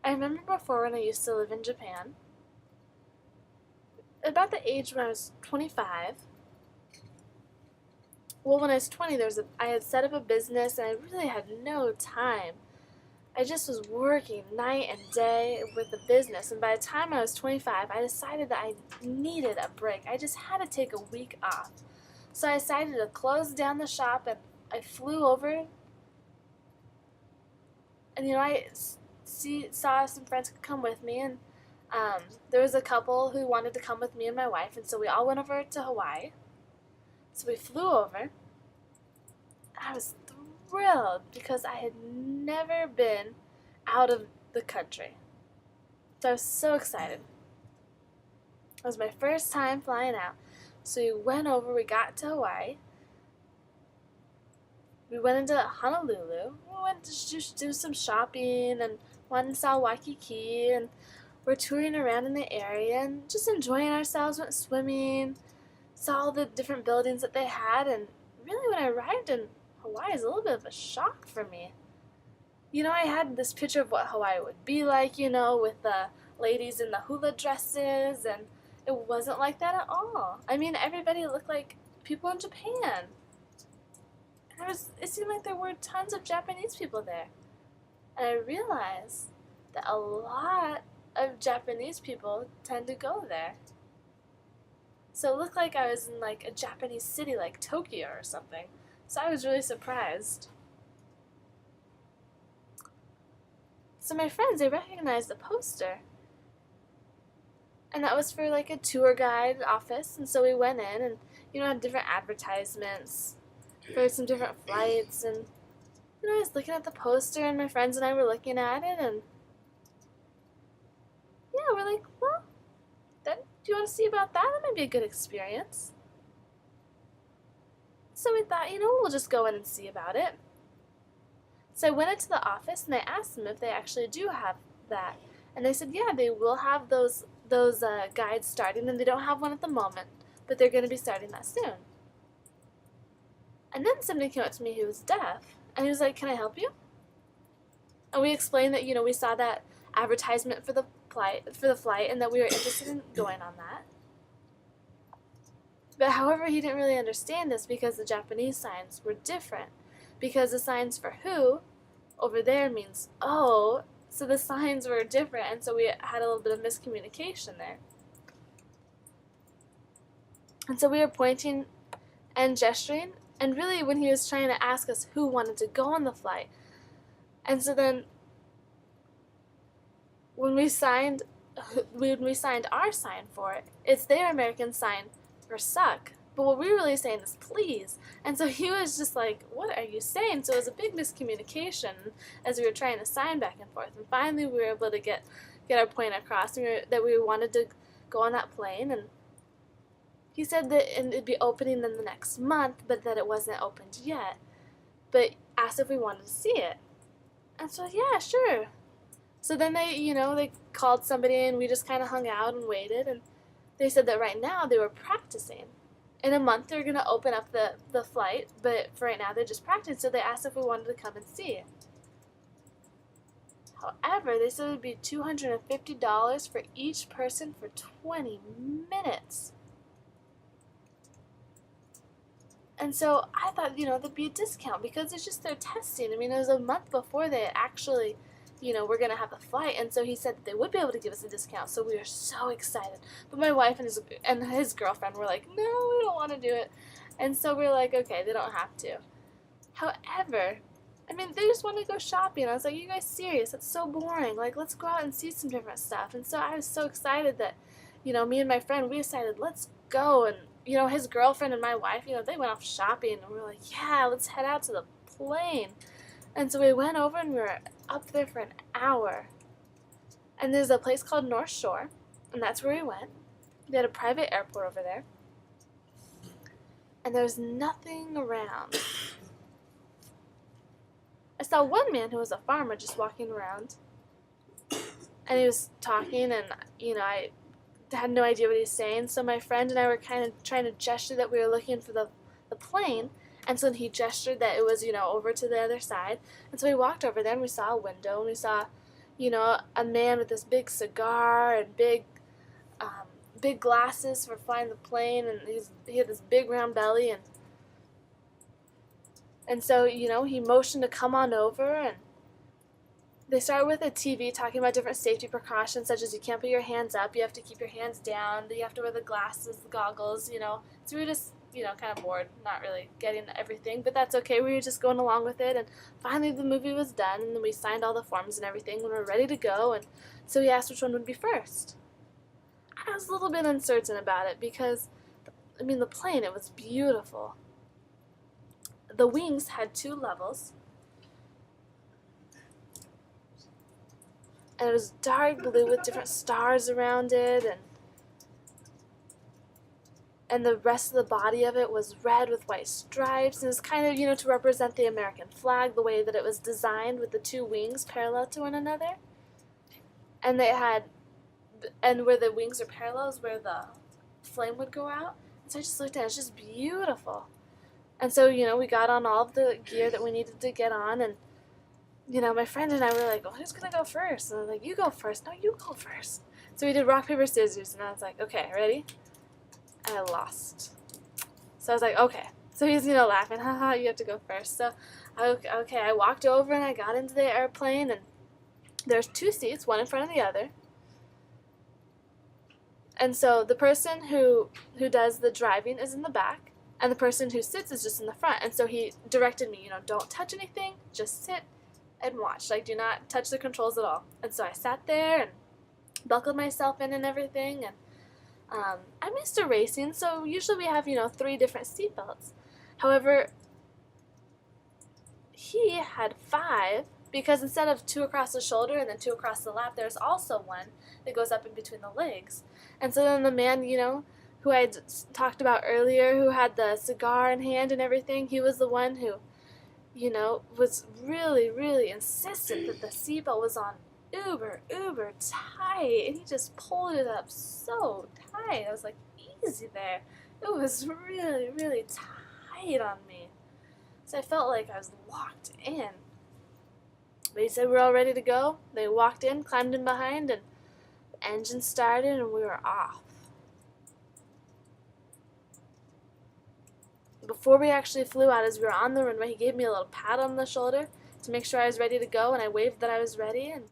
I remember before when I used to live in Japan, about the age when I was 25. Well, when I was 20, I had set up a business and I really had no time. I just was working night and day with the business, and by the time I was 25, I decided that I needed a break. I just had to take a week off. So I decided to close down the shop, and I flew over, and I saw some friends could come with me, and there was a couple who wanted to come with me and my wife, and so we all went over to Hawaii. So we flew over. I was thrilled because I had never been out of the country. So I was so excited. It was my first time flying out. So we went over, we got to Hawaii. We went into Honolulu. We went to just do some shopping and went and saw Waikiki, and we're touring around in the area and just enjoying ourselves, went swimming, saw all the different buildings that they had, and really when I arrived in Hawaii, it was a little bit of a shock for me. I had this picture of what Hawaii would be like, with the ladies in the hula dresses, and it wasn't like that at all. I mean, everybody looked like people in Japan. And it seemed like there were tons of Japanese people there. And I realized that a lot of Japanese people tend to go there. So it looked like I was in like a Japanese city like Tokyo or something. So I was really surprised. So my friends, they recognized the poster. And that was for like a tour guide office. And so we went in and, had different advertisements for some different flights. And, I was looking at the poster, and my friends and I were looking at it. And, yeah, we're like, well, then do you want to see about that? That might be a good experience. So we thought, we'll just go in and see about it. So I went into the office and I asked them if they actually do have that. And they said, yeah, they will have those guides starting, and they don't have one at the moment, but they're going to be starting that soon. And then somebody came up to me who was deaf, and he was like, can I help you? And we explained that, we saw that advertisement for the flight, and that we were interested in going on that. But however, he didn't really understand this because the Japanese signs were different. Because the signs for who over there means oh, so the signs were different, and so we had a little bit of miscommunication there. And so we were pointing and gesturing, and really when he was trying to ask us who wanted to go on the flight. And so then when we signed our sign for it, it's their American sign for suck. But what we were really saying is please. And so he was just like, what are you saying? So it was a big miscommunication as we were trying to sign back and forth. And finally we were able to get our point across, that we wanted to go on that plane. And he said that it'd be opening in the next month, but that it wasn't opened yet. But asked if we wanted to see it. And so, yeah, sure. So then they called somebody, and we just kind of hung out and waited. And they said that right now they were practicing. In a month they're going to open up the flight, but for right now they're just practicing. So they asked if we wanted to come and see it. However, they said it would be $250 for each person for 20 minutes. And so I thought, there'd be a discount because it's just their testing. I mean, it was a month before they actually, were going to have the flight. And so he said that they would be able to give us a discount. So we were so excited. But my wife and his girlfriend were like, no, we don't want to do it. And so we were like, okay, they don't have to. However, I mean, they just want to go shopping. I was like, you guys serious? That's so boring. Like, let's go out and see some different stuff. And so I was so excited that, me and my friend, we decided, let's go. And, his girlfriend and my wife, they went off shopping. And we were like, yeah, let's head out to the plane. And so we went over and we were up there for an hour. And there's a place called North Shore. And that's where we went. They had a private airport over there. And there was nothing around. I saw one man who was a farmer just walking around, and he was talking, and I had no idea what he was saying, so my friend and I were kind of trying to gesture that we were looking for the plane, and so he gestured that it was over to the other side, and so we walked over there and we saw a window, and we saw you know, a man with this big cigar and um, big glasses for flying the plane, and he had this big round belly, and so, you know, he motioned to come on over, and they started with a TV talking about different safety precautions, such as you can't put your hands up, you have to keep your hands down, you have to wear the glasses, the goggles, you know. So we were just, you know, kind of bored, not really getting everything, but that's okay. We were just going along with it, and finally the movie was done, and we signed all the forms and everything, and we were ready to go, and so he asked which one would be first. I was a little bit uncertain about it because, I mean, the plane, it was beautiful. The wings had 2 levels, and it was dark blue with different stars around it, and the rest of the body of it was red with white stripes, and it was kind of, you know, to represent the American flag, the way that it was designed with the 2 wings parallel to one another. And they had, and where the wings are parallel is where the flame would go out. And so I just looked at it, it's just beautiful. And so, you know, we got on all of the gear that we needed to get on, and, you know, my friend and I were like, well, who's going to go first? And I was like, you go first. No, you go first. So we did rock, paper, scissors, and I was like, okay, ready? And I lost. So I was like, okay. So he's, you know, laughing, haha, you have to go first. So, okay, I walked over and I got into the airplane, and there's 2 seats, one in front of the other. And so the person who does the driving is in the back, and the person who sits is just in the front. And so he directed me, you know, don't touch anything, just sit and watch. Like, do not touch the controls at all. And so I sat there and buckled myself in and everything, and I'm used to racing, so usually we have, you know, 3 different seatbelts. However, he had 5, because instead of 2 across the shoulder and then 2 across the lap, there's also one that goes up in between the legs. And so then the man, you know, who I talked about earlier, who had the cigar in hand and everything, he was the one who, you know, was really, really insistent that the seatbelt was on uber tight, and he just pulled it up so tight. I was like, easy there. It was really, really tight on me. So I felt like I was locked in. But he said we're all ready to go. They walked in, climbed in behind, and the engine started, and we were off. Before we actually flew out, as we were on the runway, he gave me a little pat on the shoulder to make sure I was ready to go, and I waved that I was ready, and